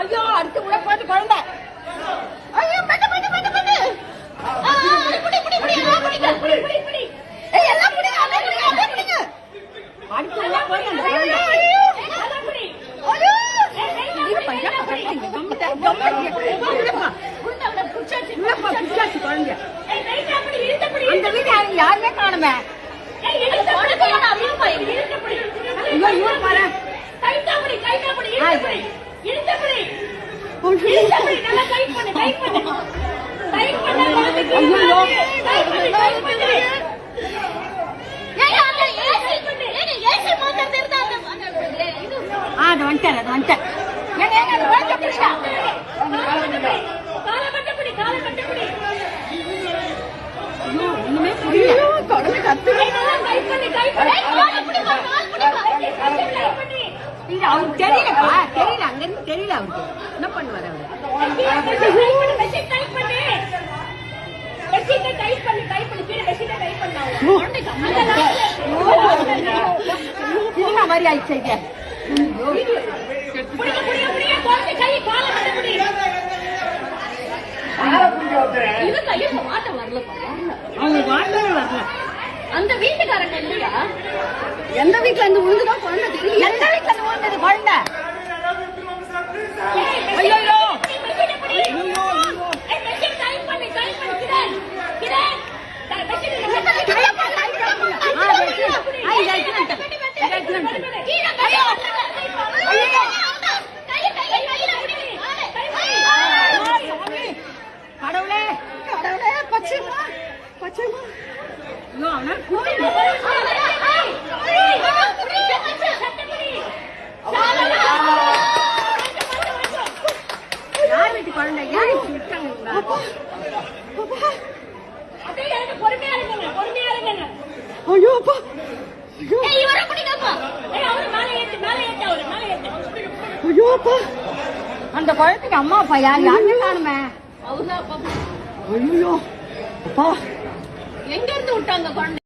ஐயோ அடுத்து உள்ள போட்டு குழந்தை ஐயோ பட்டு பட்டு பட்டு பட்டு புடி புடி புடி எல்லாம் புடிங்க புடி புடி புடி ஏய் எல்லாம் புடிங்க எல்லாம் புடிங்க எல்லாம் புடிங்க அடுத்து உள்ள போட்டு ஐயோ எல்லாம் புடி ஐயோ இது பையா பக்கத்துல கம்மட்ட கம்மட்ட உள்ள புடிச்சாச்சு உள்ள புடிச்சாச்சு குழந்தை ஏய் வெயிட் அப்படி இழுத்து புடி அந்த வீட்ல யாருமே காணோமே ஏய் இழுத்து புடி போடா அப்படியே போய் இழுத்து புடி ஐயோ ஐயோ பாரு கைட்டா புடி இழுத்து புடி இழுத்து புடி இழுத்து புடி நல்லா டைட் பண்ணு டைட் பண்ணு டைட் பண்ணா குழந்தைக்கு ஐயோ டைட் பண்ணு டைட் பண்ணு ஏய் அந்த ஏசி பண்ணு ஏசி மோட்டர் தெரிதா அந்த இது அது வந்துட்ட ஏங்க ஏங்க வாங்க புடிடா கால கட்ட புடி ஐயோ இன்னுமே புரியல குழந்தை கத்து நல்லா டைட் பண்ணு கால புடி கால் புடி டைட் பண்ணு இது அவருக்கு தெரியலப்பா தெரியல அங்க இருந்து தெரியல அவருக்கு என்ன பண்ணுவாரு அவரு மெஷின் டைப் பண்ணு கீழே மெஷினை டைப் பண்ணாங்க சினிமா மாதிரி ஆயிடுச்சு இது புடிங்க குழந்தை கை கால கட்ட புடி இது கையில வாட்ட வரலப்பா அவங்க வாட்டவே வரல அந்த வீட்டுக்காரங்க இல்லையா எந்த வீட்ல இருந்து விழுந்துதான் குழந்தை தெரியும் எந்த வீட்ல இருந்து விழுந்தது குழந்தை ஐயோ ஐயோ கடவுளே கடவுளே பச்சைமா பச்சைமா ஐயோ அவனா யார் வீட்டு குழந்தை யாரு விட்டாங்க பொறுமையா இருங்க ஐயோ அப்பா இவரை பிடிக்கப்பா அவரு மேலே ஏத்து ஐயோ அப்பா அந்த குழந்தைக்கு அம்மா அப்பா யாருமே காணுமே அவர்தான் அப்பா ஐயோ அப்பா எங்க இருந்து விட்டாங்க குழந்தை